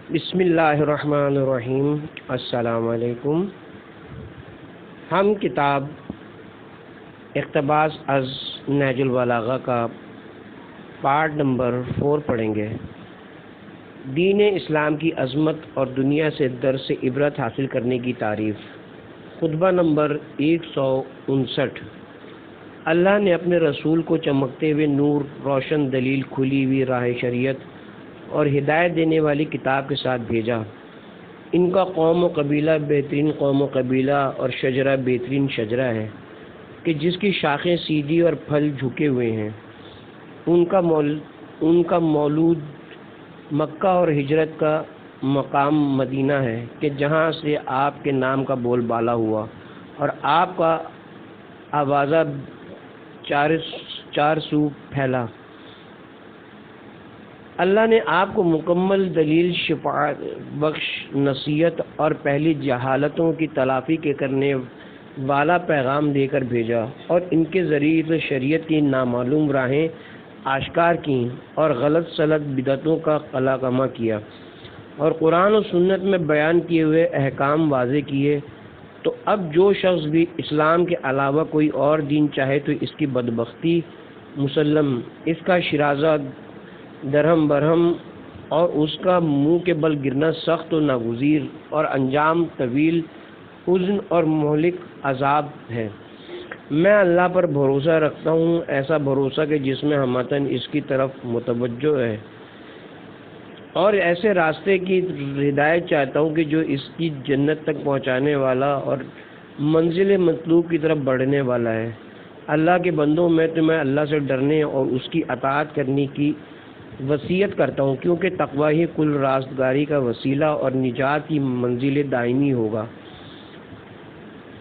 بسم اللہ الرحمن الرحیم۔ السلام علیکم۔ ہم کتاب اقتباس از نہج البلاغہ کا پارٹ نمبر 4 پڑھیں گے۔ دین اسلام کی عظمت اور دنیا سے درس عبرت حاصل کرنے کی تعریف۔ خطبہ نمبر 159۔ اللہ نے اپنے رسول کو چمکتے ہوئے نور، روشن دلیل، کھلی ہوئی راہ شریعت اور ہدایت دینے والی کتاب کے ساتھ بھیجا۔ ان کا قوم و قبیلہ بہترین قوم و قبیلہ اور شجرہ بہترین شجرہ ہے کہ جس کی شاخیں سیدھی اور پھل جھکے ہوئے ہیں۔ ان کا مولود مکہ اور ہجرت کا مقام مدینہ ہے کہ جہاں سے آپ کے نام کا بول بالا ہوا اور آپ کا آوازہ چار سو پھیلا۔ اللہ نے آپ کو مکمل دلیل، شفاعت بخش نصیحت اور پہلی جہالتوں کی تلافی کے کرنے والا پیغام دے کر بھیجا، اور ان کے ذریعے سے شریعت کی نامعلوم راہیں آشکار کیں اور غلط سلط بدعتوں کا قلعہ کیا، اور قرآن و سنت میں بیان کیے ہوئے احکام واضح کیے۔ تو اب جو شخص بھی اسلام کے علاوہ کوئی اور دین چاہے تو اس کی بدبختی مسلم، اس کا شیرازہ درہم برہم اور اس کا منہ کے بل گرنا سخت و ناگزیر اور انجام طویل حزن اور مہلک عذاب ہے۔ میں اللہ پر بھروسہ رکھتا ہوں، ایسا بھروسہ کہ جس میں ہمتاً اس کی طرف متوجہ ہے، اور ایسے راستے کی ہدایت چاہتا ہوں کہ جو اس کی جنت تک پہنچانے والا اور منزل مطلوب کی طرف بڑھنے والا ہے۔ اللہ کے بندوں، میں تمہیں اللہ سے ڈرنے اور اس کی اطاعت کرنے کی وصیت کرتا ہوں، کیونکہ تقوی ہی کل راستگاری کا وسیلہ اور نجات کی منزل دائمی ہوگا۔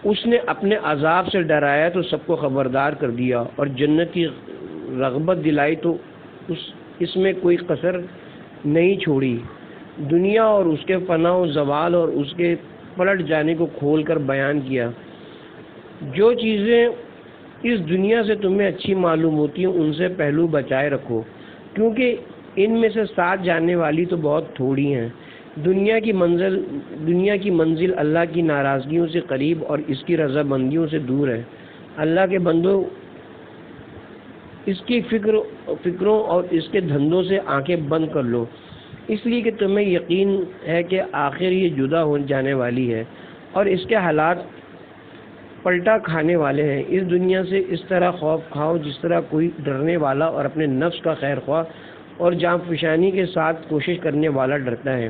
اس نے اپنے عذاب سے ڈرایا تو سب کو خبردار کر دیا، اور جنت کی رغبت دلائی تو اس میں کوئی کسر نہیں چھوڑی۔ دنیا اور اس کے فنا و زوال اور اس کے پلٹ جانے کو کھول کر بیان کیا۔ جو چیزیں اس دنیا سے تمہیں اچھی معلوم ہوتی ہیں ان سے پہلو بچائے رکھو، کیونکہ ان میں سے ساتھ جانے والی تو بہت تھوڑی ہیں۔ دنیا کی منزل اللہ کی ناراضگیوں سے قریب اور اس کی رضامندیوں سے دور ہے۔ اللہ کے بندوں، اس کی فکروں اور اس کے دھندوں سے آنکھیں بند کر لو، اس لیے کہ تمہیں یقین ہے کہ آخر یہ جدا ہو جانے والی ہے اور اس کے حالات پلٹا کھانے والے ہیں۔ اس دنیا سے اس طرح خوف کھاؤ جس طرح کوئی ڈرنے والا اور اپنے نفس کا خیر خواہ اور جان فشانی کے ساتھ کوشش کرنے والا ڈرتا ہے۔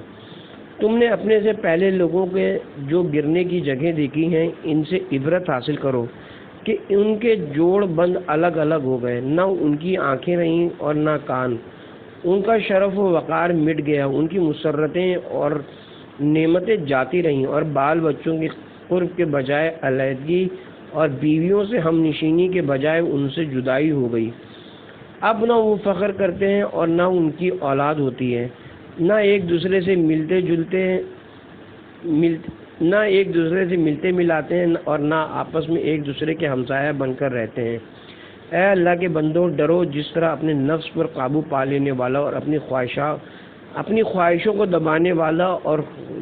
تم نے اپنے سے پہلے لوگوں کے جو گرنے کی جگہیں دیکھی ہیں ان سے عبرت حاصل کرو کہ ان کے جوڑ بند الگ الگ ہو گئے، نہ ان کی آنکھیں رہیں اور نہ کان، ان کا شرف و وقار مٹ گیا، ان کی مسرتیں اور نعمتیں جاتی رہیں، اور بال بچوں کی قرب کے بجائے علیحدگی اور بیویوں سے ہم نشینی کے بجائے ان سے جدائی ہو گئی۔ اب نہ وہ فخر کرتے ہیں اور نہ ان کی اولاد ہوتی ہے، نہ ایک دوسرے سے ملتے ملاتے ہیں اور نہ آپس میں ایک دوسرے کے ہمسایہ بن کر رہتے ہیں۔ اے اللہ کے بندوں، ڈرو جس طرح اپنے نفس پر قابو پا لینے والا اور اپنی خواہشوں کو دبانے والا اور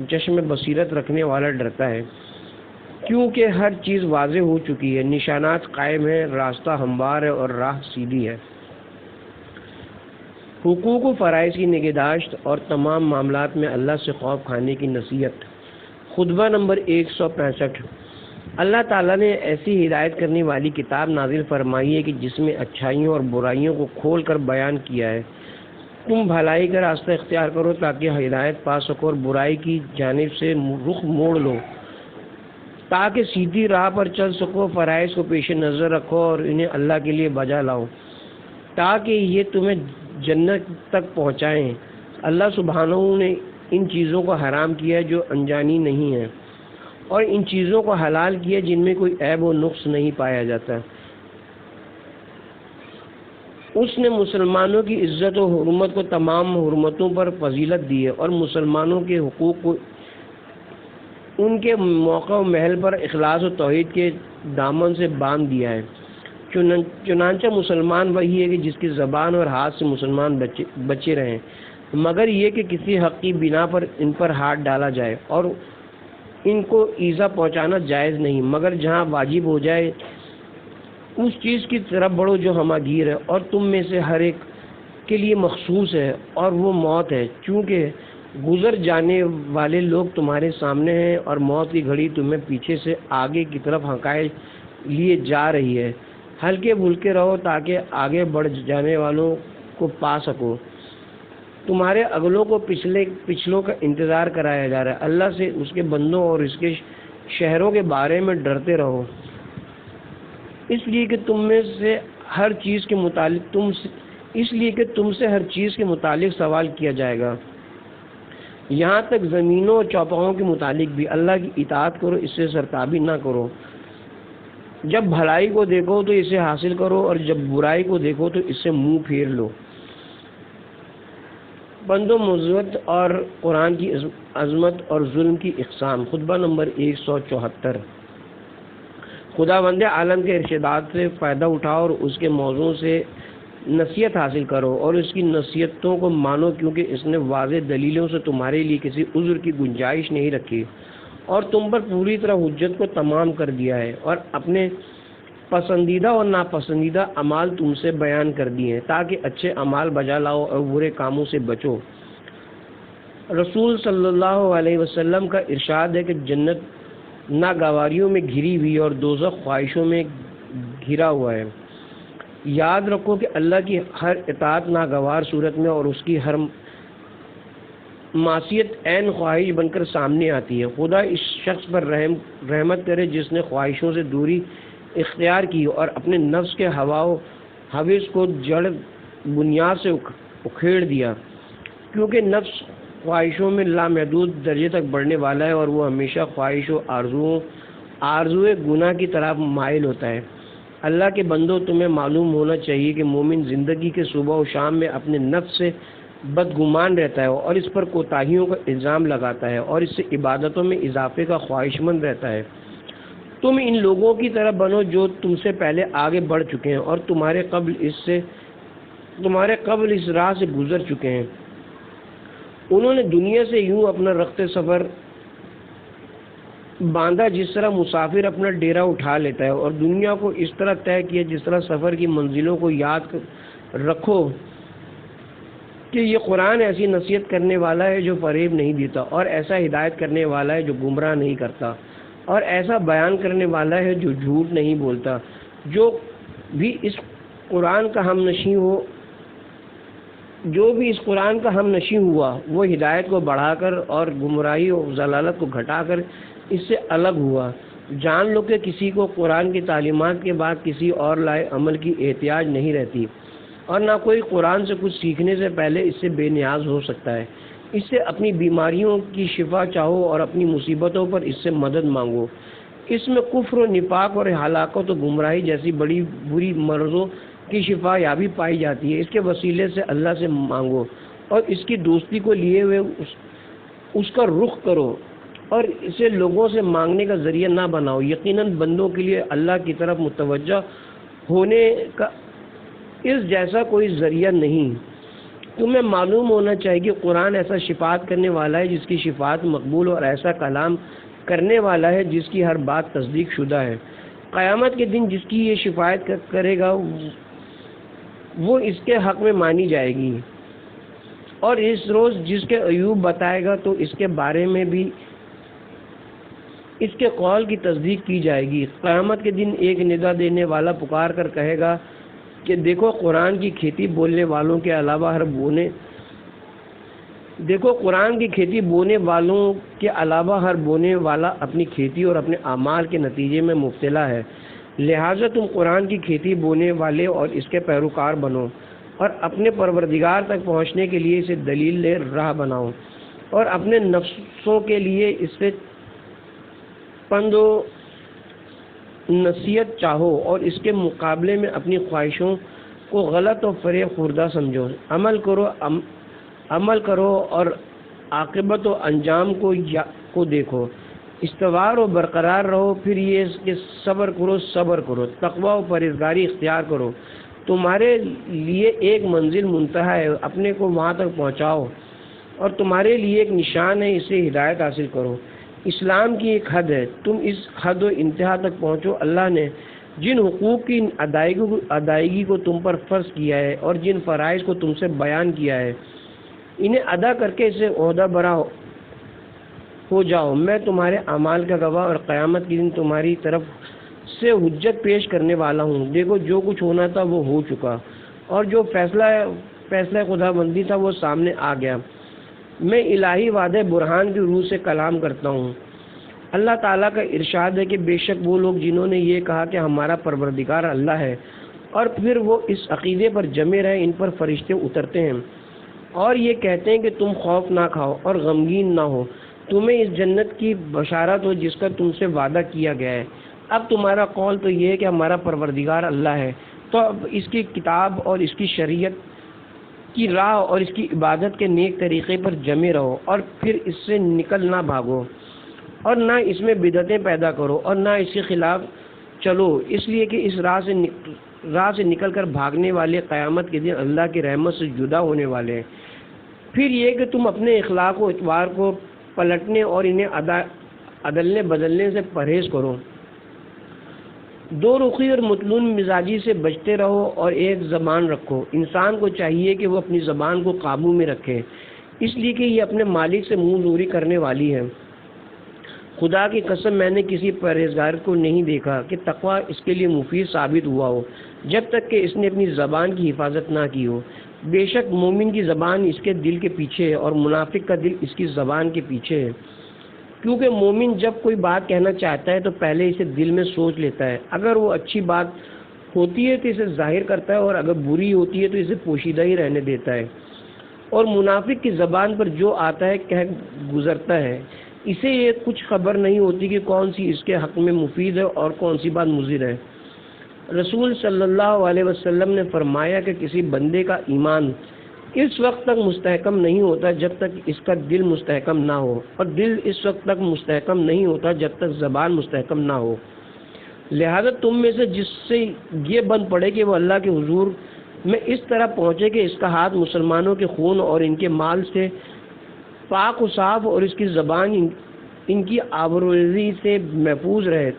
چشم بصیرت رکھنے والا ڈرتا ہے، کیونکہ ہر چیز واضح ہو چکی ہے، نشانات قائم ہیں، راستہ ہموار ہے اور راہ سیدھی ہے۔ حقوق و فرائض کی نگہداشت اور تمام معاملات میں اللہ سے خوف کھانے کی نصیحت۔ خطبہ نمبر 165۔ اللہ تعالیٰ نے ایسی ہدایت کرنے والی کتاب نازل فرمائی ہے کہ جس میں اچھائیوں اور برائیوں کو کھول کر بیان کیا ہے۔ تم بھلائی کا راستہ اختیار کرو تاکہ ہدایت پا سکو، اور برائی کی جانب سے رخ موڑ لو تاکہ سیدھی راہ پر چل سکو۔ فرائض کو پیش نظر رکھو اور انہیں اللہ کے لیے بجا لاؤ تاکہ یہ تمہیں جنت تک پہنچائیں۔ اللہ سبحانہ نے ان چیزوں کو حرام کیا ہے جو انجانی نہیں ہیں، اور ان چیزوں کو حلال کیا جن میں کوئی عیب و نقص نہیں پایا جاتا۔ اس نے مسلمانوں کی عزت و حرمت کو تمام حرمتوں پر فضیلت دی ہے، اور مسلمانوں کے حقوق کو ان کے موقع و محل پر اخلاص و توحید کے دامن سے باندھ دیا ہے۔ چنانچہ مسلمان وہی ہے کہ جس کی زبان اور ہاتھ سے مسلمان بچے رہیں۔ مگر یہ کہ کسی حق کی بنا پر ان پر ہاتھ ڈالا جائے، اور ان کو ایذا پہنچانا جائز نہیں، مگر جہاں واجب ہو جائے اس چیز کی طرف بڑھو جو ہماگیر ہے اور تم میں سے ہر ایک کے لیے مخصوص ہے، اور وہ موت ہے، چونکہ گزر جانے والے لوگ تمہارے سامنے ہیں اور موت کی گھڑی تمہیں پیچھے سے آگے کی طرف ہنکائے لیے جا رہی ہے۔ ہلکے پھلکے رہو تاکہ آگے بڑھ جانے والوں کو پا سکو۔ تمہارے اگلوں کو پچھلوں کا انتظار کرایا جا رہا ہے۔ اللہ سے، اس کے بندوں اور اس کے شہروں کے بارے میں ڈرتے رہو، اس لیے کہ تم سے ہر چیز کے متعلق سوال کیا جائے گا، یہاں تک زمینوں اور چوپاؤں کے متعلق بھی۔ اللہ کی اطاعت کرو، اس سے سرتابی نہ کرو۔ جب بھلائی کو دیکھو تو اسے حاصل کرو، اور جب برائی کو دیکھو تو اس سے منہ پھیر لو۔ بندوں، موضوعات اور قرآن کی عظمت اور ظلم کی اقسام، خطبہ نمبر 174۔ خداوند عالم کے ارشادات سے فائدہ اٹھاؤ اور اس کے موضوع سے نصیحت حاصل کرو، اور اس کی نصیحتوں کو مانو، کیونکہ اس نے واضح دلیلوں سے تمہارے لیے کسی عذر کی گنجائش نہیں رکھی، اور تم پر پوری طرح حجت کو تمام کر دیا ہے، اور اپنے پسندیدہ اور ناپسندیدہ اعمال تم سے بیان کر دیے ہیں تاکہ اچھے اعمال بجا لاؤ اور برے کاموں سے بچو۔ رسول صلی اللہ علیہ وسلم کا ارشاد ہے کہ جنت ناگواریوں میں گھری ہوئی اور دوزخ خواہشوں میں گھرا ہوا ہے۔ یاد رکھو کہ اللہ کی ہر اطاعت ناگوار صورت میں اور اس کی ہر معصیت عین خواہش بن کر سامنے آتی ہے۔ خدا اس شخص پر رحمت کرے جس نے خواہشوں سے دوری اختیار کی اور اپنے نفس کے حوث کو جڑ بنیاد سے اکھیڑ دیا، کیونکہ نفس خواہشوں میں لامحدود درجے تک بڑھنے والا ہے، اور وہ ہمیشہ خواہش و آرزوئے گناہ کی طرف مائل ہوتا ہے۔ اللہ کے بندوں، تمہیں معلوم ہونا چاہیے کہ مومن زندگی کے صبح و شام میں اپنے نفس سے بدگمان رہتا ہے اور اس پر کوتاہیوں کا الزام لگاتا ہے، اور اس سے عبادتوں میں اضافے کا خواہش مند رہتا ہے۔ تم ان لوگوں کی طرح بنو جو تم سے پہلے آگے بڑھ چکے ہیں اور تمہارے قبل اس راہ سے گزر چکے ہیں۔ انہوں نے دنیا سے یوں اپنا رخت سفر باندھا جس طرح مسافر اپنا ڈیرا اٹھا لیتا ہے، اور دنیا کو اس طرح طے کیا جس طرح سفر کی منزلوں کو یاد رکھو کہ یہ قرآن ایسی نصیحت کرنے والا ہے جو فریب نہیں دیتا، اور ایسا ہدایت کرنے والا ہے جو گمراہ نہیں کرتا، اور ایسا بیان کرنے والا ہے جو جھوٹ نہیں بولتا۔ جو بھی اس قرآن کا ہم نشیں ہوا وہ ہدایت کو بڑھا کر اور گمراہی اور ضلالت کو گھٹا کر اس سے الگ ہوا۔ جان لو کہ کسی کو قرآن کی تعلیمات کے بعد کسی اور لائے عمل کی احتیاج نہیں رہتی، اور نہ کوئی قرآن سے کچھ سیکھنے سے پہلے اس سے بے نیاز ہو سکتا ہے۔ اس سے اپنی بیماریوں کی شفا چاہو اور اپنی مصیبتوں پر اس سے مدد مانگو۔ اس میں کفر و نفاق اور ہلاکت و گمراہی جیسی بڑی بری مرضوں کی شفا یابی پائی جاتی ہے۔ اس کے وسیلے سے اللہ سے مانگو اور اس کی دوستی کو لیے ہوئے اس کا رخ کرو، اور اسے لوگوں سے مانگنے کا ذریعہ نہ بناؤ۔ یقیناً بندوں کے لیے اللہ کی طرف متوجہ ہونے کا اس جیسا کوئی ذریعہ نہیں۔ تمہیں معلوم ہونا چاہیے کہ قرآن ایسا شفاعت کرنے والا ہے جس کی شفاعت مقبول، اور ایسا کلام کرنے والا ہے جس کی ہر بات تصدیق شدہ ہے۔ قیامت کے دن جس کی یہ شفاعت کرے گا وہ اس کے حق میں مانی جائے گی، اور اس روز جس کے ایوب بتائے گا تو اس کے بارے میں بھی اس کے قول کی تصدیق کی جائے گی۔ قیامت کے دن ایک ندا دینے والا پکار کر کہے گا کہ دیکھو قرآن کی کھیتی بونے والوں کے علاوہ ہر بونے والا اپنی کھیتی اور اپنے اعمال کے نتیجے میں مبتلا ہے۔ لہٰذا تم قرآن کی کھیتی بونے والے اور اس کے پیروکار بنو، اور اپنے پروردگار تک پہنچنے کے لیے اسے دلیل راہ بناؤ، اور اپنے نفسوں کے لیے اس سے پند و نصیحت چاہو، اور اس کے مقابلے میں اپنی خواہشوں کو غلط اور فریب خوردہ سمجھو۔ عمل کرو اور عاقبت و انجام کو دیکھو، استوار و برقرار رہو، پھر یہ کہ صبر کرو، تقوی و پرہیزگاری اختیار کرو۔ تمہارے لیے ایک منزل منتہا ہے، اپنے کو وہاں تک پہنچاؤ۔ اور تمہارے لیے ایک نشان ہے، اسے ہدایت حاصل کرو۔ اسلام کی ایک حد ہے، تم اس حد و انتہا تک پہنچو۔ اللہ نے جن حقوق کی ادائیگی کو تم پر فرض کیا ہے اور جن فرائض کو تم سے بیان کیا ہے، انہیں ادا کر کے اسے عہدہ برا ہو جاؤ۔ میں تمہارے اعمال کا گواہ اور قیامت کے دن تمہاری طرف سے حجت پیش کرنے والا ہوں۔ دیکھو، جو کچھ ہونا تھا وہ ہو چکا، اور جو فیصلہ خدا بندی تھا وہ سامنے آ گیا۔ میں الہی وعدہ برہان کی روح سے کلام کرتا ہوں۔ اللہ تعالیٰ کا ارشاد ہے کہ بے شک وہ لوگ جنہوں نے یہ کہا کہ ہمارا پروردگار اللہ ہے، اور پھر وہ اس عقیدے پر جمے رہے، ان پر فرشتے اترتے ہیں اور یہ کہتے ہیں کہ تم خوف نہ کھاؤ اور غمگین نہ ہو، تمہیں اس جنت کی بشارت ہو جس کا تم سے وعدہ کیا گیا ہے۔ اب تمہارا قول تو یہ ہے کہ ہمارا پروردگار اللہ ہے، تو اب اس کی کتاب اور اس کی شریعت کی راہ اور اس کی عبادت کے نیک طریقے پر جمے رہو، اور پھر اس سے نکل نہ بھاگو، اور نہ اس میں بدعتیں پیدا کرو، اور نہ اس کے خلاف چلو، اس لیے کہ اس راہ سے نکل کر بھاگنے والے قیامت کے دن اللہ کی رحمت سے جدا ہونے والے ہیں۔ پھر یہ کہ تم اپنے اخلاق و اعتبار کو پلٹنے اور انہیں عدلنے بدلنے سے پرہیز کرو۔ دو رخی اور متلون مزاجی سے بچتے رہو اور ایک زبان رکھو۔ انسان کو چاہیے کہ وہ اپنی زبان کو قابو میں رکھے، اس لیے کہ یہ اپنے مالک سے منہ زوری کرنے والی ہے۔ خدا کی قسم، میں نے کسی پرہیزگار کو نہیں دیکھا کہ تقوی اس کے لیے مفید ثابت ہوا ہو جب تک کہ اس نے اپنی زبان کی حفاظت نہ کی ہو۔ بے شک مومن کی زبان اس کے دل کے پیچھے ہے اور منافق کا دل اس کی زبان کے پیچھے ہے، کیونکہ مومن جب کوئی بات کہنا چاہتا ہے تو پہلے اسے دل میں سوچ لیتا ہے، اگر وہ اچھی بات ہوتی ہے تو اسے ظاہر کرتا ہے، اور اگر بری ہوتی ہے تو اسے پوشیدہ ہی رہنے دیتا ہے، اور منافق کی زبان پر جو آتا ہے کہہ گزرتا ہے، اسے یہ کچھ خبر نہیں ہوتی کہ کون سی اس کے حق میں مفید ہے اور کون سی بات مضر ہے۔ رسول صلی اللہ علیہ وسلم نے فرمایا کہ کسی بندے کا ایمان اس وقت تک مستحکم نہیں ہوتا جب تک اس کا دل مستحکم نہ ہو، اور دل اس وقت تک مستحکم نہیں ہوتا جب تک زبان مستحکم نہ ہو۔ لہذا تم میں سے جس سے یہ بند پڑے کہ وہ اللہ کے حضور میں اس طرح پہنچے کہ اس کا ہاتھ مسلمانوں کے خون اور ان کے مال سے پاک و صاف اور اس کی زبان ان کی آبروریزی سے محفوظ رہے،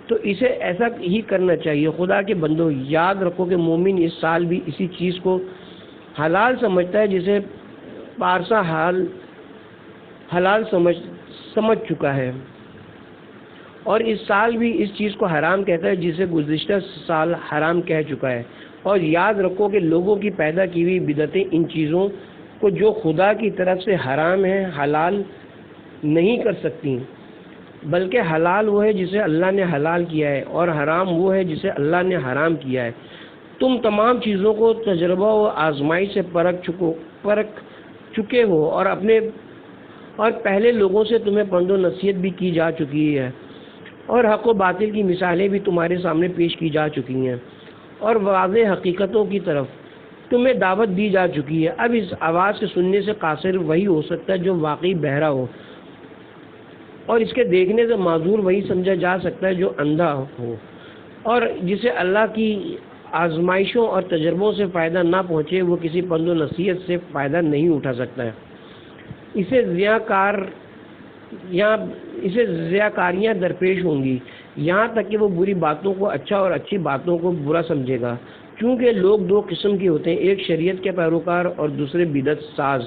تو اسے ایسا ہی کرنا چاہیے۔ خدا کے بندو، یاد رکھو کہ مومن اس سال بھی اسی چیز کو حلال سمجھتا ہے جسے پارسا حلال سمجھ چکا ہے، اور اس سال بھی اس چیز کو حرام کہتا ہے جسے گزشتہ سال حرام کہہ چکا ہے۔ اور یاد رکھو کہ لوگوں کی پیدا کی ہوئی بدعتیں ان چیزوں کو جو خدا کی طرف سے حرام ہے حلال نہیں کر سکتی، بلکہ حلال وہ ہے جسے اللہ نے حلال کیا ہے، اور حرام وہ ہے جسے اللہ نے حرام کیا ہے۔ تم تمام چیزوں کو تجربہ و آزمائی سے پرکھ چکے ہو، اور پہلے لوگوں سے تمہیں پند و نصیحت بھی کی جا چکی ہے، اور حق و باطل کی مثالیں بھی تمہارے سامنے پیش کی جا چکی ہیں، اور واضح حقیقتوں کی طرف تمہیں دعوت دی جا چکی ہے۔ اب اس آواز کے سننے سے قاصر وہی ہو سکتا ہے جو واقعی بہرا ہو، اور اس کے دیکھنے سے معذور وہی سمجھا جا سکتا ہے جو اندھا ہو، اور جسے اللہ کی آزمائشوں اور تجربوں سے فائدہ نہ پہنچے وہ کسی پند و نصیحت سے فائدہ نہیں اٹھا سکتا ہے۔ اسے ضیاءکاریاں درپیش ہوں گی، یہاں تک کہ وہ بری باتوں کو اچھا اور اچھی باتوں کو برا سمجھے گا، کیونکہ لوگ دو قسم کے ہوتے ہیں، ایک شریعت کے پیروکار اور دوسرے بدعت ساز،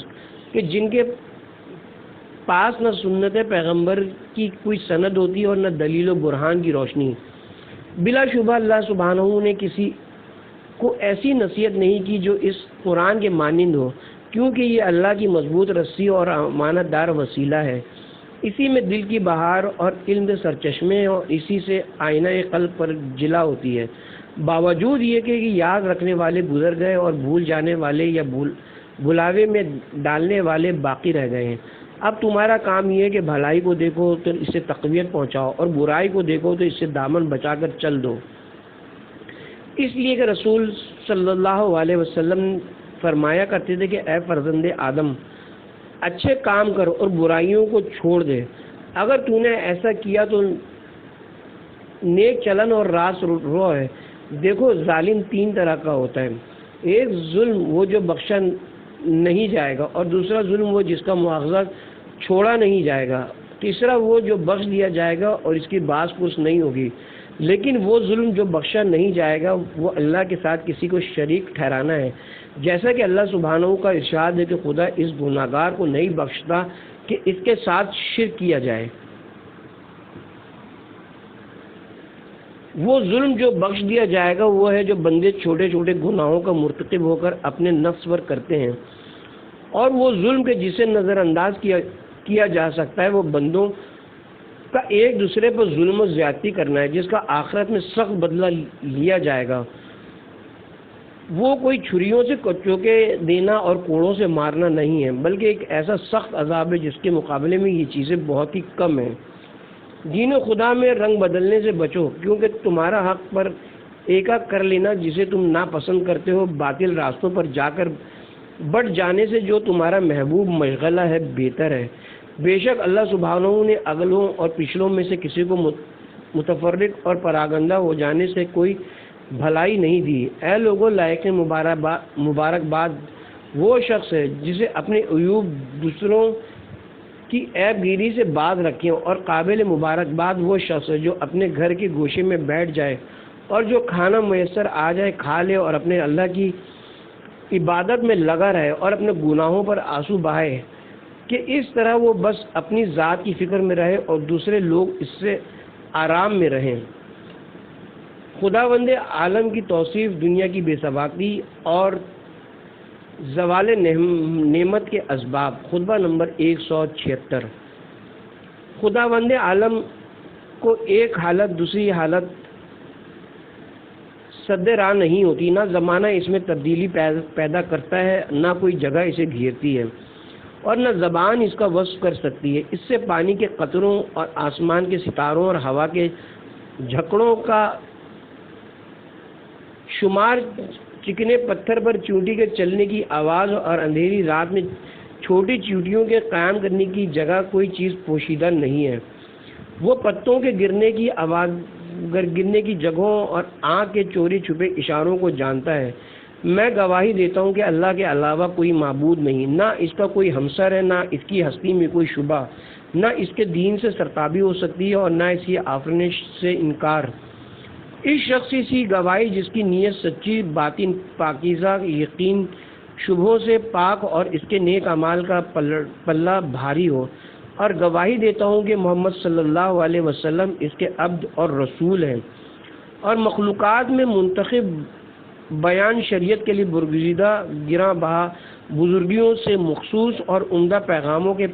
کہ جن کے پاس نہ سنت پیغمبر کی کوئی سند ہوتی ہے اور نہ دلیل و برہان کی روشنی۔ بلا شبہ اللہ سبحانہ نے کسی کو ایسی نصیحت نہیں کی جو اس قرآن کے مانند ہو، کیونکہ یہ اللہ کی مضبوط رسی اور امانت دار وسیلہ ہے۔ اسی میں دل کی بہار اور علم کے سرچشمے اور اسی سے آئینہ قلب پر جلا ہوتی ہے۔ باوجود یہ کہ یاد رکھنے والے گزر گئے اور بھول جانے والے یا بھلاوے میں ڈالنے والے باقی رہ گئے ہیں۔ اب تمہارا کام یہ ہے کہ بھلائی کو دیکھو تو اس سے تقویت پہنچاؤ، اور برائی کو دیکھو تو اس سے دامن بچا کر چل دو۔ اس لیے کہ رسول صلی اللہ علیہ وسلم فرمایا کرتے تھے کہ اے فرزند آدم، اچھے کام کر اور برائیوں کو چھوڑ دے، اگر تو نے ایسا کیا تو نیک چلن اور راست رو ہے۔ دیکھو، ظالم تین طرح کا ہوتا ہے، ایک ظلم وہ جو نہیں جائے گا، اور دوسرا ظلم وہ جس کا مواخذہ چھوڑا نہیں جائے گا، تیسرا وہ جو بخش دیا جائے گا اور اس کی باز پرس نہیں ہوگی، لیکن وہ ظلم جو بخشا نہیں جائے گا وہ اللہ کے ساتھ کسی کو شریک ٹھہرانا ہے، جیسا کہ اللہ سبحانہ کا ارشاد ہے کہ خدا اس گناہگار کو نہیں بخشتا کہ اس کے ساتھ شرک کیا جائے۔ وہ ظلم جو بخش دیا جائے گا وہ ہے جو بندے چھوٹے چھوٹے گناہوں کا مرتکب ہو کر اپنے نفس پر کرتے ہیں، اور وہ ظلم کے جسے نظر انداز کیا جا سکتا ہے وہ بندوں کا ایک دوسرے پر ظلم و زیادتی کرنا ہے، جس کا آخرت میں سخت بدلہ لیا جائے گا۔ وہ کوئی چھریوں سے کچوکے دینا اور کوڑوں سے مارنا نہیں ہے، بلکہ ایک ایسا سخت عذاب ہے جس کے مقابلے میں یہ چیزیں بہت ہی کم ہیں۔ دین و خدا میں رنگ بدلنے سے بچو، کیونکہ تمہارا حق پر ایکا کر لینا جسے تم ناپسند کرتے ہو باطل راستوں پر جا کر بٹ جانے سے جو تمہارا محبوب مشغلہ ہے بہتر ہے۔ بے شک اللہ سبحانہ نے اگلوں اور پچھلوں میں سے کسی کو متفرق اور پراگندہ ہو جانے سے کوئی بھلائی نہیں دی۔ اے لوگوں، لائق مبارکباد وہ شخص ہے جسے اپنے عیوب دوسروں کی عیب گیری سے باز رکھیں، اور قابل مبارکباد وہ شخص ہے جو اپنے گھر کے گوشے میں بیٹھ جائے اور جو کھانا میسر آ جائے کھا لے اور اپنے اللہ کی عبادت میں لگا رہے اور اپنے گناہوں پر آنسو بہائے، کہ اس طرح وہ بس اپنی ذات کی فکر میں رہے اور دوسرے لوگ اس سے آرام میں رہیں۔ خداوند عالم کی توصیف دنیا کی بے ثباتی اور زوال نعمت کے اسباب۔ خطبہ نمبر 176۔ خداوند عالم کو ایک حالت دوسری حالت سد راہ نہیں ہوتی، نہ زمانہ اس میں تبدیلی پیدا کرتا ہے، نہ کوئی جگہ اسے گھیرتی ہے، اور نہ زبان اس کا وصف کر سکتی ہے۔ اس سے پانی کے قطروں اور آسمان کے ستاروں اور ہوا کے جھکڑوں کا شمار، چکنے پتھر پر چیونٹی کے چلنے کی آواز اور اندھیری رات میں چھوٹی چیونٹیوں کے قیام کرنے کی جگہ کوئی چیز پوشیدہ نہیں ہے۔ وہ پتوں کے گرنے کی آواز، گرنے کی جگہوں اور آنکھ کے چوری چھپے اشاروں کو جانتا ہے۔ میں گواہی دیتا ہوں کہ اللہ کے علاوہ کوئی معبود نہیں، نہ اس کا کوئی ہمسر ہے، نہ اس کی ہستی میں کوئی شبہ، نہ اس کے دین سے سرتابی ہو سکتی ہے اور نہ اس کی آفرینش سے انکار۔ اس شخص کی گواہی جس کی نیت سچی، باطن پاکیزہ، یقین شبہوں سے پاک اور اس کے نیک اعمال کا پلہ بھاری ہو، اور گواہی دیتا ہوں کہ محمد صلی اللہ علیہ وسلم اس کے عبد اور رسول ہیں، اور مخلوقات میں منتخب بیان شریعت کے لیے برگزیدہ گراں بہا بزرگیوں سے مخصوص اور عمدہ پیغاموں کے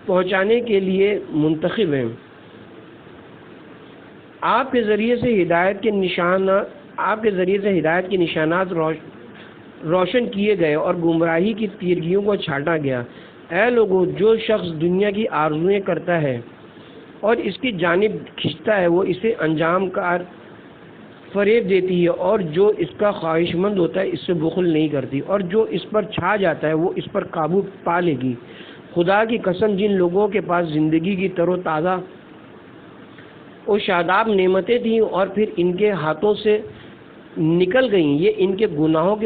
پہنچانے کے لیے منتخب ہیں۔ آپ کے ذریعے سے ہدایت کے نشانات روشن کیے گئے اور گمراہی کی تیرگیوں کو چھانٹا گیا۔ اے لوگوں، جو شخص دنیا کی آرزوئیں کرتا ہے اور اس کی جانب کھنچتا ہے وہ اسے انجام کار فریب دیتی ہے، اور جو اس کا خواہش مند ہوتا ہے اس سے بخل نہیں کرتی، اور جو اس پر چھا جاتا ہے وہ اس پر قابو پا لے گی۔ خدا کی قسم، جن لوگوں کے پاس زندگی کی تر و تازہ اور شاداب نعمتیں تھیں اور پھر ان کے ہاتھوں سے نکل گئیں، یہ ان کے گناہوں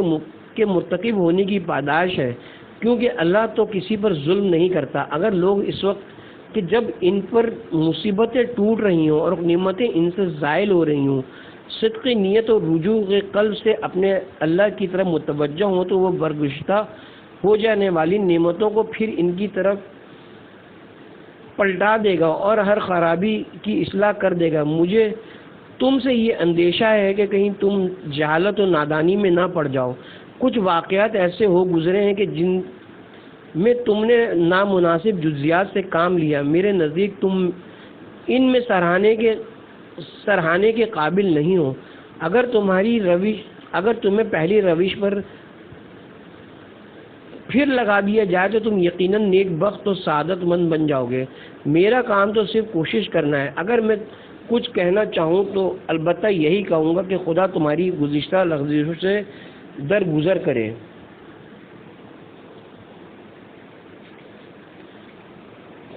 کے مرتکب ہونے کی پاداش ہے، کیونکہ اللہ تو کسی پر ظلم نہیں کرتا۔ اگر لوگ اس وقت کہ جب ان پر مصیبتیں ٹوٹ رہی ہوں اور نعمتیں ان سے زائل ہو رہی ہوں، صدقی نیت اور رجوع کے قلب سے اپنے اللہ کی طرف متوجہ ہوں، تو وہ برگزشتہ ہو جانے والی نعمتوں کو پھر ان کی طرف پلٹا دے گا اور ہر خرابی کی اصلاح کر دے گا۔ مجھے تم سے یہ اندیشہ ہے کہ کہیں تم جہالت و نادانی میں نہ پڑ جاؤ۔ کچھ واقعات ایسے ہو گزرے ہیں کہ جن میں تم نے نامناسب جزیات سے کام لیا، میرے نزدیک تم ان میں سراہنے کے قابل نہیں ہو۔ اگر تمہیں پہلی روش پر پھر لگا دیا جائے تو تم یقیناً نیک بخت و سعادت مند بن جاؤ گے۔ میرا کام تو صرف کوشش کرنا ہے۔ اگر میں کچھ کہنا چاہوں تو البتہ یہی کہوں گا کہ خدا تمہاری گزشتہ لغزشوں سے درگزر کرے۔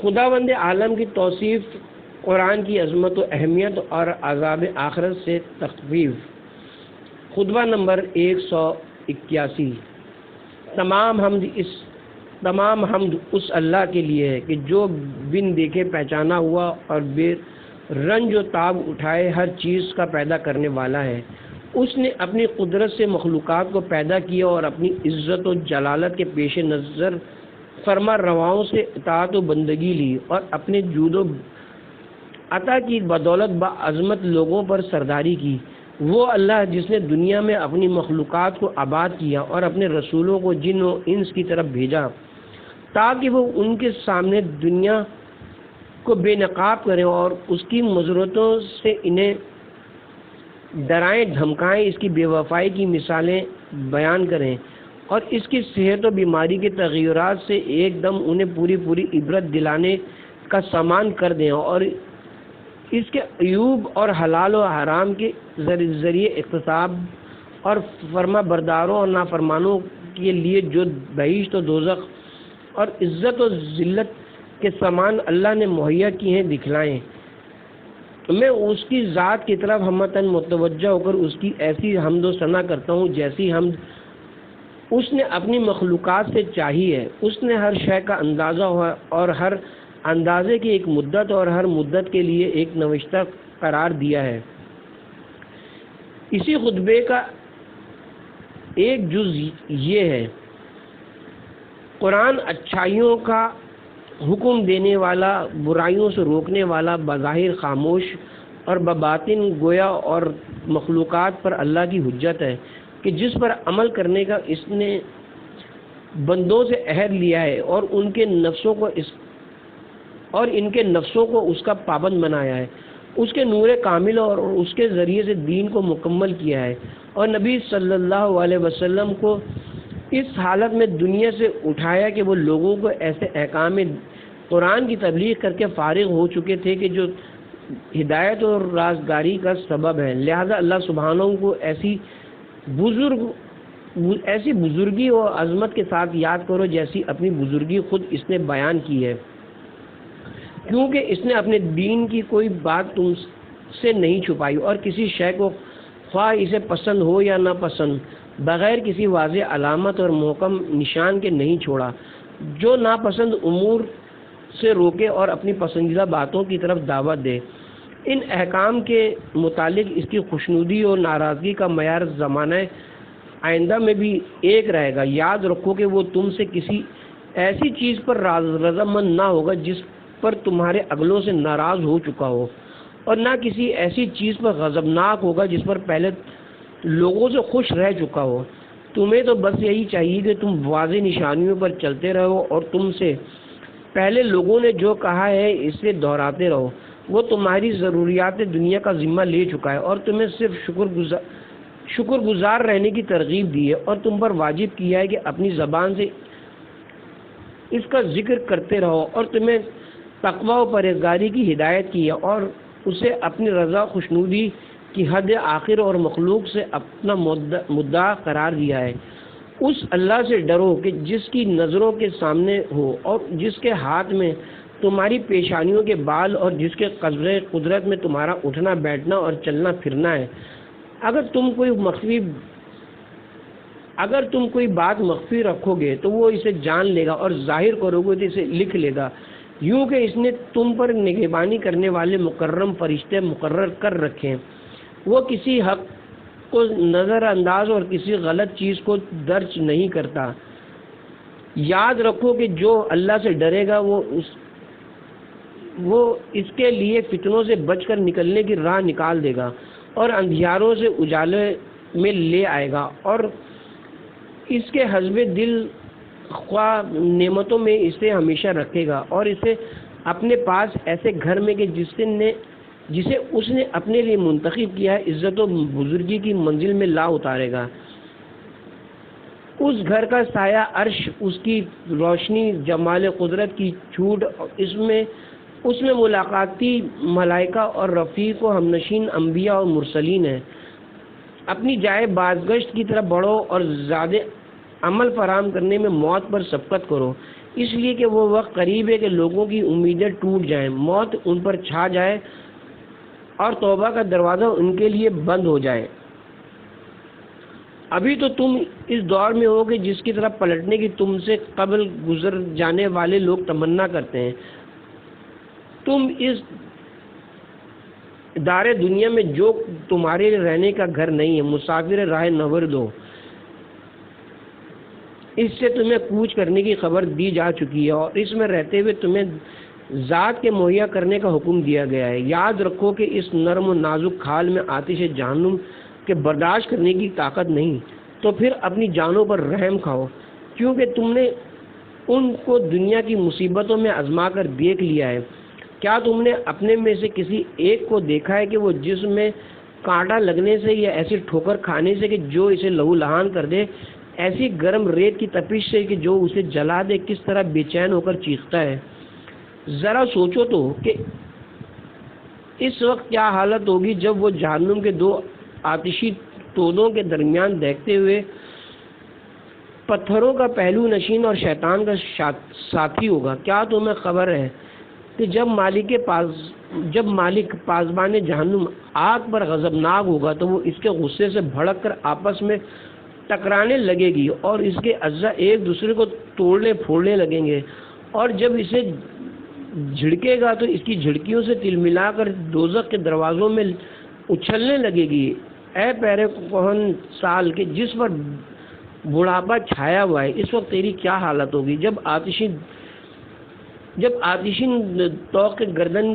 خداوند عالم کی توصیف، قرآن کی عظمت و اہمیت اور عذاب آخرت سے تخویف۔ خطبہ نمبر 181۔ تمام حمد اس اللہ کے لیے ہے کہ جو بن دیکھے پہچانا ہوا اور بے رنج و تاب اٹھائے ہر چیز کا پیدا کرنے والا ہے۔ اس نے اپنی قدرت سے مخلوقات کو پیدا کیا اور اپنی عزت و جلالت کے پیش نظر فرما رواؤں سے اطاعت و بندگی لی اور اپنے جود و عطا کی بدولت باعظمت لوگوں پر سرداری کی۔ وہ اللہ جس نے دنیا میں اپنی مخلوقات کو آباد کیا اور اپنے رسولوں کو جن و انس کی طرف بھیجا تاکہ وہ ان کے سامنے دنیا کو بے نقاب کریں اور اس کی مضرتوں سے انہیں ڈرائیں دھمکائیں، اس کی بے وفائی کی مثالیں بیان کریں اور اس کی صحت و بیماری کے تغیرات سے ایک دم انہیں پوری عبرت دلانے کا سامان کر دیں اور اس کے عیوب اور حلال و حرام کے ذریعے اقتصاب اور فرما برداروں اور نافرمانوں کے لیے جو بہشت و دوزخ اور عزت و ذلت کے سامان اللہ نے مہیا کیے ہیں دکھلائیں۔ میں اس کی ذات کی طرف ہمتاً متوجہ ہو کر اس کی ایسی حمد و ثنا کرتا ہوں جیسی حمد اس نے اپنی مخلوقات سے چاہی ہے۔ اس نے ہر شے کا اندازہ اور ہر اندازے کی ایک مدت اور ہر مدت کے لیے ایک نوشتہ قرار دیا ہے۔ اسی خطبے کا ایک جز یہ ہے، قرآن اچھائیوں کا حکم دینے والا، برائیوں سے روکنے والا، بظاہر خاموش اور بباطن گویا اور مخلوقات پر اللہ کی حجت ہے کہ جس پر عمل کرنے کا اس نے بندوں سے عہد لیا ہے اور ان کے نفسوں کو اس کا پابند بنایا ہے، اس کے نور کامل اور اس کے ذریعے سے دین کو مکمل کیا ہے اور نبی صلی اللہ علیہ وسلم کو اس حالت میں دنیا سے اٹھایا کہ وہ لوگوں کو ایسے احکام قرآن کی تبلیغ کر کے فارغ ہو چکے تھے کہ جو ہدایت اور رازگاری کا سبب ہے۔ لہذا اللہ سبحانہ کو ایسی بزرگی اور عظمت کے ساتھ یاد کرو جیسی اپنی بزرگی خود اس نے بیان کی ہے، کیونکہ اس نے اپنے دین کی کوئی بات تم سے نہیں چھپائی اور کسی شے کو خواہ اسے پسند ہو یا نہ پسند بغیر کسی واضح علامت اور محکم نشان کے نہیں چھوڑا۔ جو ناپسند امور سے روکے اور اپنی پسندیدہ باتوں کی طرف دعوت دے۔ ان احکام کے متعلق اس کی خوشنودی اور ناراضگی کا معیار زمانہ آئندہ میں بھی ایک رہے گا۔ یاد رکھو کہ وہ تم سے کسی ایسی چیز پر رضامند نہ ہوگا جس پر تمہارے اگلوں سے ناراض ہو چکا ہو، اور نہ کسی ایسی چیز پر غضبناک ہوگا جس پر پہلے لوگوں سے خوش رہ چکا ہو۔ تمہیں تو بس یہی چاہیے کہ تم واضح نشانیوں پر چلتے رہو اور تم سے پہلے لوگوں نے جو کہا ہے اسے دہراتے رہو۔ وہ تمہاری ضروریات دنیا کا ذمہ لے چکا ہے اور تمہیں صرف شکر گزار رہنے کی ترغیب دی ہے اور تم پر واجب کیا ہے کہ اپنی زبان سے اس کا ذکر کرتے رہو، اور تمہیں تقوی و پرہیزگاری کی ہدایت کی ہے اور اسے اپنی رضا خوشنودی کی حد آخر اور مخلوق سے اپنا مدعا قرار دیا ہے۔ اس اللہ سے ڈرو کہ جس کی نظروں کے سامنے ہو اور جس کے ہاتھ میں تمہاری پیشانیوں کے بال اور جس کے قبضۂ قدرت میں تمہارا اٹھنا بیٹھنا اور چلنا پھرنا ہے۔ اگر تم کوئی بات مخفی رکھو گے تو وہ اسے جان لے گا اور ظاہر کرو گے تو اسے لکھ لے گا، یوں کہ اس نے تم پر نگہبانی کرنے والے مکرم فرشتے مقرر کر رکھے ہیں۔ وہ کسی حق کو نظر انداز اور کسی غلط چیز کو درج نہیں کرتا۔ یاد رکھو کہ جو اللہ سے ڈرے گا وہ اس کے لیے فتنوں سے بچ کر نکلنے کی راہ نکال دے گا اور اندھیاروں سے اجالے میں لے آئے گا، اور اس کے حسب دل خواہ نعمتوں میں اسے ہمیشہ رکھے گا اور اسے اپنے پاس ایسے گھر میں کہ جسے اس نے اپنے لیے منتخب کیا ہے عزت و بزرگی کی منزل میں لا اتارے گا۔ اس گھر کا سایہ عرش، اس کی روشنی جمال قدرت کی چھوٹ، اس میں ملاقاتی ملائکہ اور رفیق و ہمنشین انبیاء اور مرسلین ہیں۔ اپنی جائے بازگشت کی طرف بڑھو اور زیادہ عمل فراہم کرنے میں موت پر سبقت کرو، اس لیے کہ وہ وقت قریب ہے کہ لوگوں کی امیدیں ٹوٹ جائیں، موت ان پر چھا جائے اور توبہ کا دروازہ ان کے لیے بند ہو جائے۔ ابھی تو تم اس دور میں ہو کہ جس کی طرف پلٹنے کی تم سے قبل گزر جانے والے لوگ تمنا کرتے ہیں۔ تم اس دار دنیا میں جو تمہارے رہنے کا گھر نہیں ہے، مسافر راہ نورد ہو، اس سے تمہیں کوچ کرنے کی خبر دی جا چکی ہے اور اس میں رہتے ہوئے تمہیں ذات کے مہیا کرنے کا حکم دیا گیا ہے۔ یاد رکھو کہ اس نرم و نازک کھال میں آتش جہنم کے برداشت کرنے کی طاقت نہیں، تو پھر اپنی جانوں پر رحم کھاؤ، کیونکہ تم نے ان کو دنیا کی مصیبتوں میں آزما کر دیکھ لیا ہے۔ کیا تم نے اپنے میں سے کسی ایک کو دیکھا ہے کہ وہ جسم میں کانٹا لگنے سے یا ایسی ٹھوکر کھانے سے کہ جو اسے لہو لہان کر دے، ایسی گرم ریت کی تپش سے کہ جو اسے جلا دے، کس طرح بے چین ہو کر چیختا ہے؟ ذرا سوچو تو کہ اس وقت کیا حالت ہوگی جب وہ جہنم کے دو آتشی تودوں کے درمیان دیکھتے ہوئے پتھروں کا پہلو نشین اور شیطان کا ساتھی ہوگا۔ کیا تمہیں خبر ہے کہ جب مالک پاسبان جہنم آگ پر غضبناک ہوگا تو وہ اس کے غصے سے بھڑک کر آپس میں ٹکرانے لگے گی اور اس کے اجزاء ایک دوسرے کو توڑنے پھوڑنے لگیں گے، اور جب اسے جھڑکے گا تو اس کی جھڑکیوں سے تل ملا کر دوزخ کے دروازوں میں اچھلنے لگے گی۔ اے پہرے کون سال کے جس پر بڑھاپا چھایا ہوا ہے، اس وقت تیری کیا حالت ہوگی جب آتشین توق کے گردن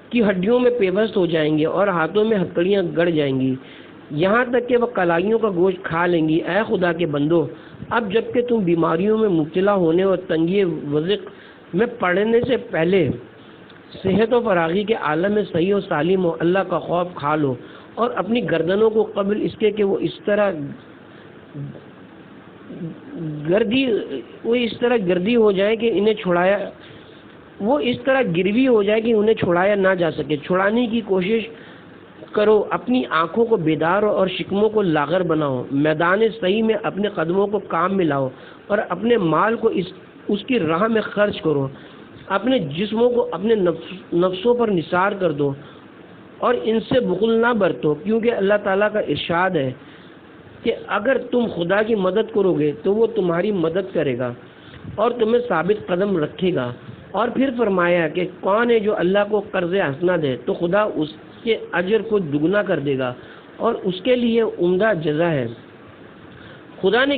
کی ہڈیوں میں پیوست ہو جائیں گے اور ہاتھوں میں ہتھکڑیاں گڑ جائیں گی، یہاں تک کہ وہ کلائیوں کا گوشت کھا لیں گی۔ اے خدا کے بندو، اب جب کہ تم بیماریوں میں مبتلا ہونے اور تنگی وضق میں پڑنے سے پہلے صحت و فراغی کے عالم میں صحیح و سالم ہو، اللہ کا خوف کھا لو اور اپنی گردنوں کو قبل اس کے کہ وہ اس طرح گردی ہو جائے کہ انہیں چھڑایا نہ جا سکے، چھڑانے کی کوشش کرو۔ اپنی آنکھوں کو بیدار اور شکموں کو لاغر بناؤ، میدان صحیح میں اپنے قدموں کو کام میں لاؤ اور اپنے مال کو اس کی راہ میں خرچ کرو۔ اپنے جسموں کو اپنے نفسوں پر نثار کر دو اور ان سے بخل نہ برتو، کیونکہ اللہ تعالیٰ کا ارشاد ہے کہ اگر تم خدا کی مدد کرو گے تو وہ تمہاری مدد کرے گا اور تمہیں ثابت قدم رکھے گا۔ اور پھر فرمایا کہ کون ہے جو اللہ کو قرض حسنہ دے تو خدا اس کے اجر کو دگنا کر دے گا اور اس کے لیے عمدہ جزا ہے۔ خدا نے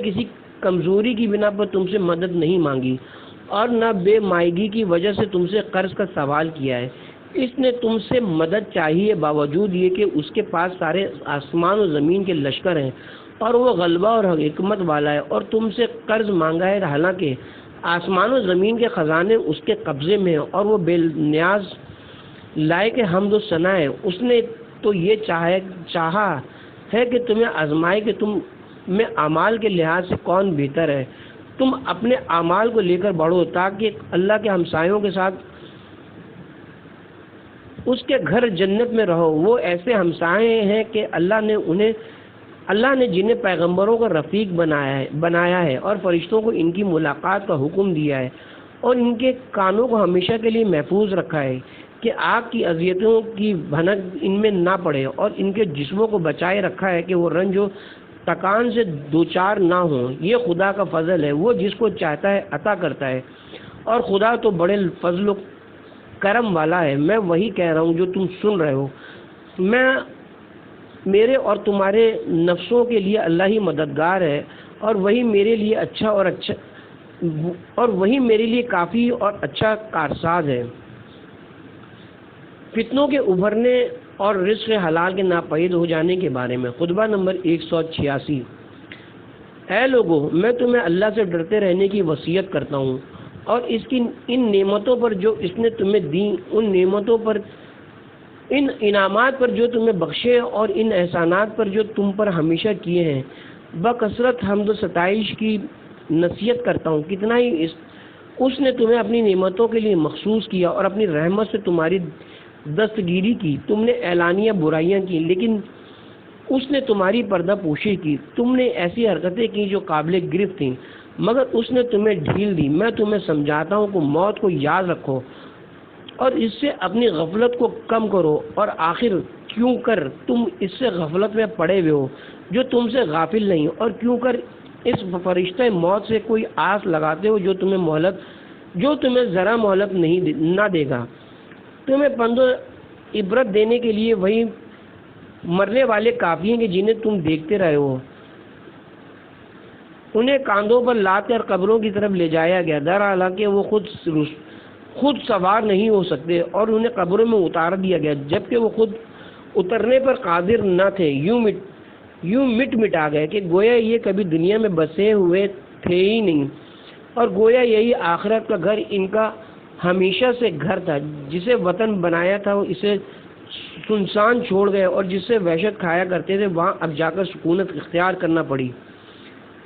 کسی کمزوری کی بنا پر تم سے مدد نہیں مانگی اور نہ بے مائگی کی وجہ سے تم سے قرض کا سوال کیا ہے۔ اس نے تم سے مدد چاہیے باوجود یہ کہ اس کے پاس سارے آسمان و زمین کے لشکر ہیں اور وہ غلبہ اور حکمت والا ہے، اور تم سے قرض مانگا ہے حالانکہ آسمان و زمین کے خزانے اس کے قبضے میں ہیں اور وہ بے نیاز لائق حمد و ثنا ہے۔ اس نے تو یہ چاہا ہے کہ تمہیں آزمائے کہ تم میں اعمال کے لحاظ سے کون بہتر ہے۔ تم اپنے اعمال کو لے کر بڑھو تاکہ اللہ کے ہمسایوں کے ساتھ اس کے گھر جنت میں رہو۔ وہ ایسے ہمسائے ہیں کہ اللہ نے جنہیں پیغمبروں کا رفیق بنایا ہے اور فرشتوں کو ان کی ملاقات کا حکم دیا ہے اور ان کے کانوں کو ہمیشہ کے لیے محفوظ رکھا ہے کہ آگ کی اذیتوں کی بھنک ان میں نہ پڑے، اور ان کے جسموں کو بچائے رکھا ہے کہ وہ رنج و تکان سے دوچار نہ ہوں۔ یہ خدا کا فضل ہے، وہ جس کو چاہتا ہے عطا کرتا ہے، اور خدا تو بڑے فضل و کرم والا ہے۔ میں وہی کہہ رہا ہوں جو تم سن رہے ہو، میرے اور تمہارے نفسوں کے لیے اللہ ہی مددگار ہے، اور وہی میرے لیے کافی اور اچھا کارساز ہے۔ فتنوں کے ابھرنے اور رزق حلال کے ناپید ہو جانے کے بارے میں خطبہ نمبر 186۔ اے لوگو، میں تمہیں اللہ سے ڈرتے رہنے کی وصیت کرتا ہوں اور اس کی ان نعمتوں پر جو اس نے تمہیں دیں، ان نعمتوں پر، ان انعامات پر جو تمہیں بخشے اور ان احسانات پر جو تم پر ہمیشہ کیے ہیں، بکثرت حمد و ستائش کی نصیحت کرتا ہوں۔ کتنا ہی اس نے تمہیں اپنی نعمتوں کے لیے مخصوص کیا اور اپنی رحمت سے تمہاری دستگیری کی۔ تم نے اعلانیہ برائیاں کی لیکن اس نے تمہاری پردہ پوشی کی۔ تم نے ایسی حرکتیں کی جو قابل گرفت تھیں مگر اس نے تمہیں ڈھیل دی۔ میں تمہیں سمجھاتا ہوں کہ موت کو یاد رکھو اور اس سے اپنی غفلت کو کم کرو، اور آخر کیوں کر تم اس سے غفلت میں پڑے ہوئے ہو جو تم سے غافل نہیں، اور کیوں کر اس فرشتہ موت سے کوئی آس لگاتے ہو جو تمہیں ذرا مہلت نہ دے گا۔ تمہیں پند و عبرت دینے کے لیے وہی مرنے والے کافی ہیں کہ جنہیں تم دیکھتے رہے ہو۔ انہیں کاندھوں پر لاد کر قبروں کی طرف لے جایا گیا، حالانکہ وہ خود سوار نہیں ہو سکتے، اور انہیں قبروں میں اتار دیا گیا جبکہ وہ خود اترنے پر قادر نہ تھے۔ یوں مٹا گئے کہ گویا یہ کبھی دنیا میں بسے ہوئے تھے ہی نہیں، اور گویا یہی آخرت کا گھر ان کا ہمیشہ سے گھر تھا۔ جسے وطن بنایا تھا وہ اسے سنسان چھوڑ گئے، اور جس سے وحشت کھایا کرتے تھے وہاں اب جا کر سکونت اختیار کرنا پڑی۔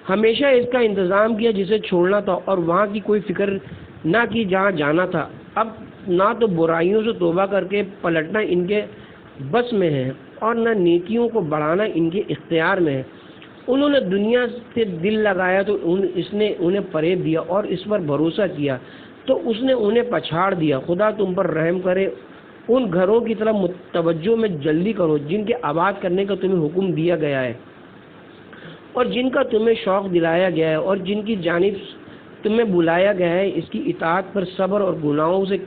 ہمیشہ اس کا انتظام کیا جسے چھوڑنا تھا، اور وہاں کی کوئی فکر نہ کی جہاں جانا تھا۔ اب نہ تو برائیوں سے توبہ کر کے پلٹنا ان کے بس میں ہے، اور نہ نیکیوں کو بڑھانا ان کے اختیار میں ہے۔ انہوں نے دنیا سے دل لگایا تو اس نے انہیں فریب دیا، اور اس پر بھروسہ کیا تو اس نے انہیں پچھاڑ دیا۔ خدا تم پر رحم کرے، ان گھروں کی طرف توجہ میں جلدی کرو جن کے آباد کرنے کا تمہیں حکم دیا گیا ہے، اور جن کا تمہیں شوق دلایا گیا ہے، اور جن کی جانب تمہیں بلایا گیا ہے۔ اس کی اطاعت پر صبر اور گناہوں سے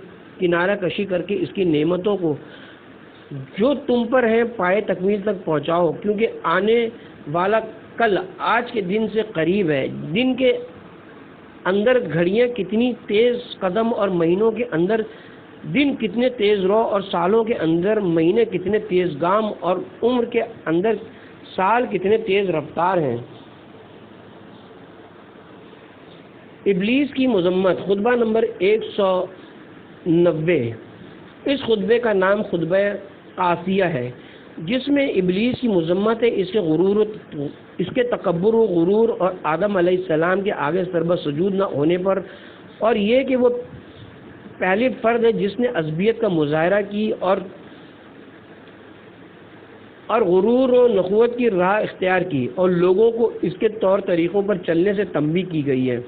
کنارہ کشی کر کے اس کی نعمتوں کو جو تم پر ہے پائے تکمیل تک پہنچاؤ، کیونکہ آنے والا کل آج کے دن سے قریب ہے۔ دن کے اندر گھڑیاں کتنی تیز قدم اور مہینوں کے اندر دن کتنے تیز رو، اور سالوں کے اندر مہینے کتنے تیز گام، اور عمر کے اندر سال کتنے تیز رفتار ہیں۔ ابلیس کی مذمت، خطبہ نمبر 190۔ اس خطبے کا نام خطبہ قاسیہ ہے، جس میں ابلیس کی مذمت ہے، اس کے تکبر و غرور اور آدم علیہ السلام کے آگے سربہ سجود نہ ہونے پر، اور یہ کہ وہ پہلی فرد ہے جس نے عصبیت کا مظاہرہ کی اور غرور و نخوت کی راہ اختیار کی، اور لوگوں کو اس کے طور طریقوں پر چلنے سے تنبیہ کی گئی ہے۔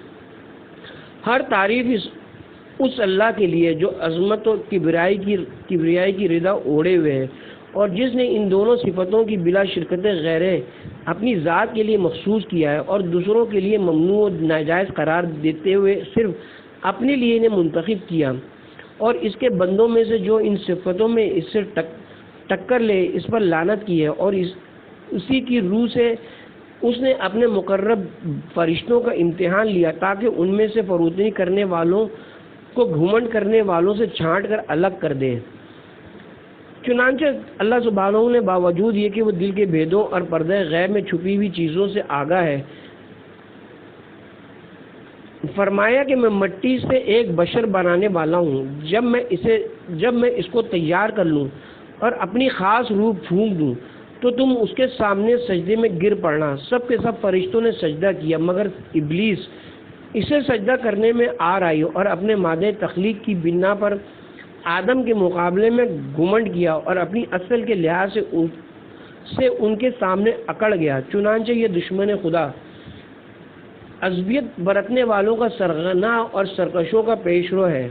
ہر تعریف اس اللہ کے لیے جو عظمت و کبریائی کی رضا اوڑے ہوئے ہے، اور جس نے ان دونوں صفتوں کی بلا شرکت غیر اپنی ذات کے لیے مخصوص کیا ہے، اور دوسروں کے لیے ممنوع و ناجائز قرار دیتے ہوئے صرف اپنے لیے انہیں منتخب کیا، اور اس کے بندوں میں سے جو ان صفتوں میں اس سے ٹکر لے اس پر لعنت کی ہے، اور اسی کی روح سے اس نے اپنے مقرب فرشتوں کا امتحان لیا تاکہ ان میں سے فروتنی کرنے والوں کو گھمنڈ کرنے والوں سے چھانٹ کر الگ کر دے۔ چنانچہ اللہ سبحانہ نے باوجود یہ کہ وہ دل کے بھیدوں اور پردہ غیب میں چھپی ہوئی چیزوں سے آگاہ ہے، فرمایا کہ میں مٹی سے ایک بشر بنانے والا ہوں۔ جب میں اس کو تیار کر لوں اور اپنی خاص روح پھونک دوں تو تم اس کے سامنے سجدے میں گر پڑنا۔ سب کے سب فرشتوں نے سجدہ کیا مگر ابلیس اسے سجدہ کرنے میں آر آئی اور اپنے مادہ تخلیق کی بنا پر آدم کے مقابلے میں گھمنڈ کیا اور اپنی اصل کے لحاظ سے ان کے سامنے اکڑ گیا۔ چنانچہ یہ دشمن خدا عصبیت برتنے والوں کا سرغنہ اور سرکشوں کا پیشرو ہے،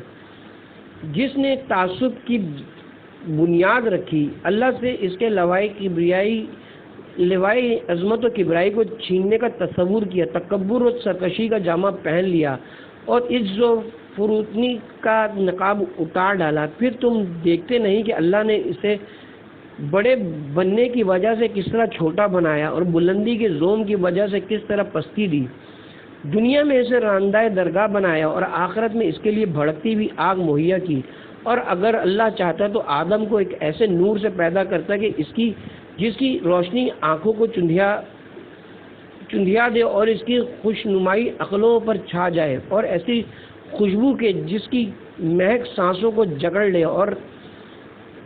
جس نے تعصب کی بنیاد رکھی، اللہ سے اس کے لوائی عظمت و کبریائی کو چھیننے کا تصور کیا، تکبر و سرکشی کا جامہ پہن لیا اور عجز و فروتنی کا نقاب اتار ڈالا۔ پھر تم دیکھتے نہیں کہ اللہ نے اسے بڑے بننے کی وجہ سے کس طرح چھوٹا بنایا اور بلندی کے زوم کی وجہ سے کس طرح پستی دی، دنیا میں اسے راندہ درگاہ بنایا اور آخرت میں اس کے لیے بھڑکتی ہوئی آگ مہیا کی۔ اور اگر اللہ چاہتا تو آدم کو ایک ایسے نور سے پیدا کرتا کہ جس کی روشنی آنکھوں کو چندھیا دے اور اس کی خوشنمائی عقلوں پر چھا جائے، اور ایسی خوشبو کے جس کی مہک سانسوں کو جکڑ لے، اور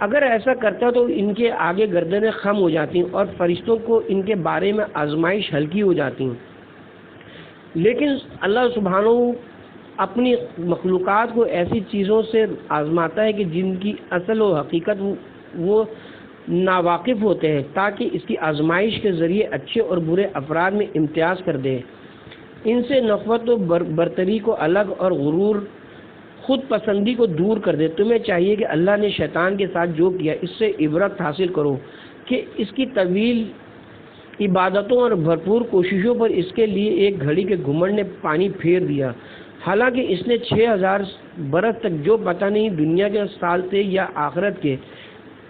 اگر ایسا کرتا تو ان کے آگے گردنیں خم ہو جاتی اور فرشتوں کو ان کے بارے میں آزمائش ہلکی ہو جاتی۔ لیکن اللہ سبحانہ اپنی مخلوقات کو ایسی چیزوں سے آزماتا ہے کہ جن کی اصل و حقیقت وہ ناواقف ہوتے ہیں، تاکہ اس کی آزمائش کے ذریعے اچھے اور برے افراد میں امتیاز کر دے، ان سے نخوت و برتری کو الگ اور غرور خود پسندی کو دور کر دے۔ تمہیں چاہیے کہ اللہ نے شیطان کے ساتھ جو کیا اس سے عبرت حاصل کرو کہ اس کی طویل عبادتوں اور بھرپور کوششوں پر اس کے لیے ایک گھڑی کے گھمنڈ نے پانی پھیر دیا، حالانکہ اس نے 6000 برس تک جو پتہ نہیں دنیا کے سال تھے یا آخرت کے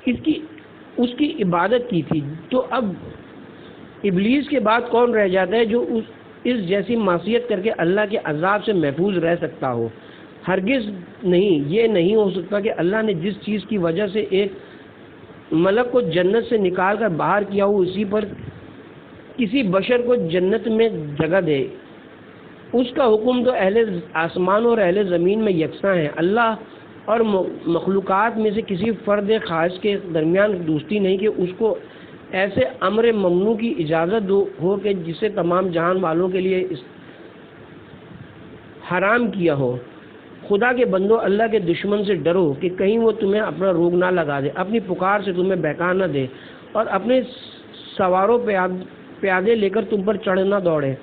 اس کی عبادت کی تھی۔ تو اب ابلیس کے بعد کون رہ جاتا ہے جو اس جیسی معصیت کر کے اللہ کے عذاب سے محفوظ رہ سکتا ہو؟ ہرگز نہیں، یہ نہیں ہو سکتا کہ اللہ نے جس چیز کی وجہ سے ایک ملک کو جنت سے نکال کر باہر کیا ہو اسی پر کسی بشر کو جنت میں جگہ دے۔ اس کا حکم تو اہل آسمان اور اہل زمین میں یکساں ہے۔ اللہ اور مخلوقات میں سے کسی فرد خاص کے درمیان دوستی نہیں کہ اس کو ایسے امر ممنوع کی اجازت ہو کہ جسے تمام جہان والوں کے لیے حرام کیا ہو۔ خدا کے بندو، اللہ کے دشمن سے ڈرو کہ کہیں وہ تمہیں اپنا روگ نہ لگا دے، اپنی پکار سے تمہیں بہکا نہ دے اور اپنے سواروں پیادے لے کر تم پر چڑھ نہ دوڑے،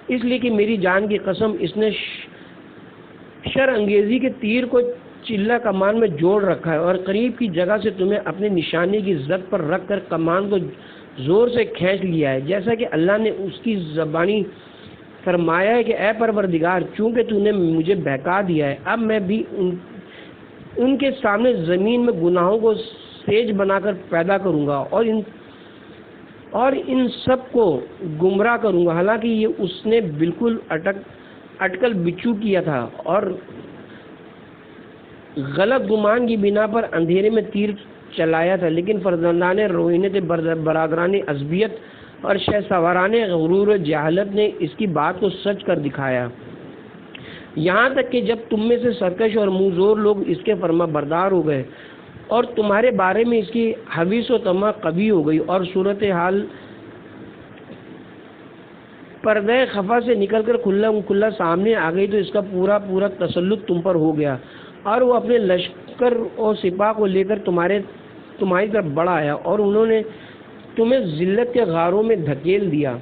اس لیے کہ میری جان کی قسم اس نے شر انگیزی کے تیر کو چلہ کمان میں جوڑ رکھا ہے اور قریب کی جگہ سے تمہیں اپنے نشانے کی زد پر رکھ کر کمان کو زور سے کھینچ لیا ہے، جیسا کہ اللہ نے اس کی زبانی فرمایا ہے کہ اے پروردگار، چونکہ تو نے مجھے بہکا دیا ہے، اب میں بھی ان کے سامنے زمین میں گناہوں کو سیج بنا کر پیدا کروں گا اور ان سب کو گمراہ کروں گا، حالانکہ یہ اس نے بالکل اٹکل بچو کیا تھا اور غلط گمان کی بنا پر اندھیرے میں تیر چلایا تھا، لیکن فرزندان روحینت برادران عصبیت اور شہ سواران غرور و جہالت نے اس کی بات کو سچ کر دکھایا، یہاں تک کہ جب تم میں سے سرکش اور منہ زور لوگ اس کے فرما بردار ہو گئے اور تمہارے بارے میں اس کی حویث و طمع قوی ہو گئی اور صورتحال پردہ خفا سے نکل کر کھلا سامنے آ گئی، تو اس کا پورا تسلط تم پر ہو گیا اور وہ اپنے لشکر اور سپاہ کو لے کر تمہاری طرف بڑھ آیا اور انہوں نے تمہیں ذلت کے غاروں میں دھکیل دیا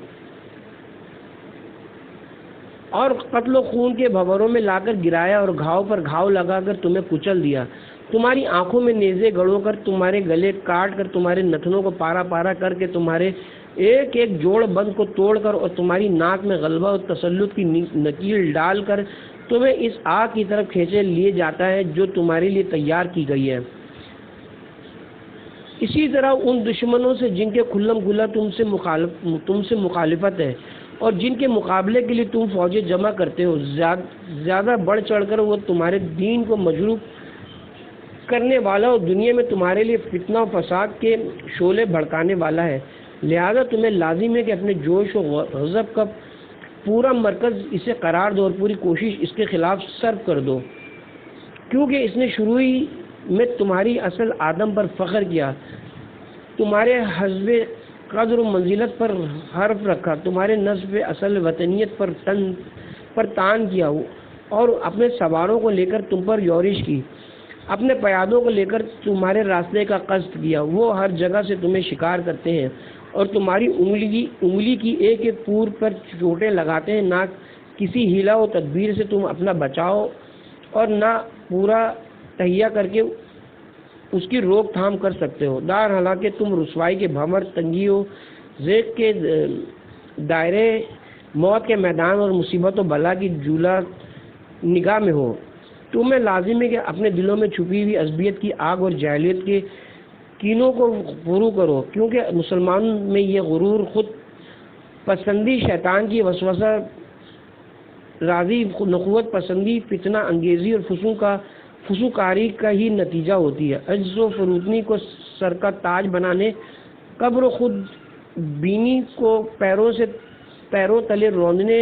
اور قتل و خون کے بھنوروں میں لا کر گرایا اور گھاؤ پر گھاؤ لگا کر تمہیں کچل دیا، تمہاری آنکھوں میں نیزے گڑو کر، تمہارے گلے کاٹ کر، تمہارے نتنوں کو پارا کر کے، تمہارے ایک جوڑ بند کو توڑ کر اور تمہاری ناک میں غلبہ اور تسلط کی نکیل ڈال کر تمہیں اس آگ کی طرف کھینچے لیے جاتا ہے جو تمہارے لیے تیار کی گئی ہے۔ اسی طرح ان دشمنوں سے جن کے کھلم کھلا تم سے مخالفت ہے اور جن کے مقابلے کے لیے تم فوجیں جمع کرتے ہو، زیادہ بڑھ چڑھ کر وہ تمہارے دین کو مجروح کرنے والا اور دنیا میں تمہارے لیے فتنہ و فساد کے شعلے بھڑکانے والا ہے، لہذا تمہیں لازم ہے کہ اپنے جوش و غضب کا پورا مرکز اسے قرار دو اور پوری کوشش اس کے خلاف صرف کر دو، کیونکہ اس نے شروع ہی میں تمہاری اصل آدم پر فخر کیا، تمہارے حسب قدر و منزلت پر حرف رکھا، تمہارے نسب اصل وطنیت پر تان کیا اور اپنے سواروں کو لے کر تم پر یورش کی، اپنے پیادوں کو لے کر تمہارے راستے کا قصد کیا، وہ ہر جگہ سے تمہیں شکار کرتے ہیں اور تمہاری انگلی کی ایک پور پر چوٹیں لگاتے ہیں، نہ کسی ہیلا و تدبیر سے تم اپنا بچاؤ اور نہ پورا تہیا کر کے اس کی روک تھام کر سکتے ہو، دار حالانکہ تم رسوائی کے بھنور، تنگی و ضیق کے دائرے، موت کے میدان اور مصیبت و بلا کی جولا نگاہ میں ہو، تمہیں لازم ہے کہ اپنے دلوں میں چھپی ہوئی عصبیت کی آگ اور جاہلیت کے کینوں کو فرو کرو، کیونکہ مسلمانوں میں یہ غرور، خود پسندی، شیطان کی وسوسہ رازی، نخوت پسندی، فتنہ انگیزی اور فسوقاری کا ہی نتیجہ ہوتی ہے، عجز و فروتنی کو سر کا تاج بنانے، قبر و خود بینی کو پیروں تلے روندنے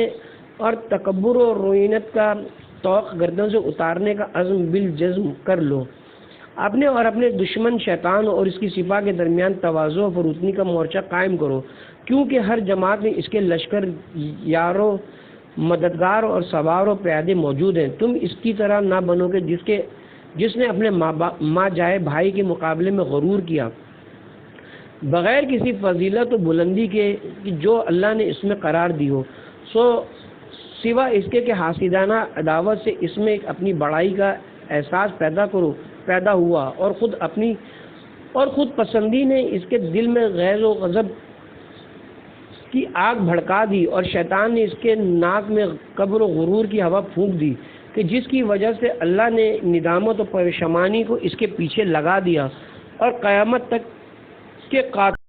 اور تکبر و روینت کا توق گردن سے اتارنے کا عزم بالجزم کر لو، اپنے اور اپنے دشمن شیطان اور اس کی سپاہ کے درمیان تواضع و فروتنی کا مورچہ قائم کرو، کیونکہ ہر جماعت میں اس کے لشکر، یاروں، مددگار اور سوار و پیادے موجود ہیں، تم اس کی طرح نہ بنو کہ جس نے اپنے ماں جائے بھائی کے مقابلے میں غرور کیا، بغیر کسی فضیلت و بلندی کے جو اللہ نے اس میں قرار دی ہو، سوا اس کے کہ حاسدانہ عداوت سے اس میں اپنی بڑائی کا احساس پیدا ہوا اور خود پسندی نے اس کے دل میں غیظ و غضب کی آگ بھڑکا دی، اور شیطان نے اس کے ناک میں کبر و غرور کی ہوا پھونک دی کہ جس کی وجہ سے اللہ نے ندامت و پشیمانی کو اس کے پیچھے لگا دیا اور قیامت تک کے قاتل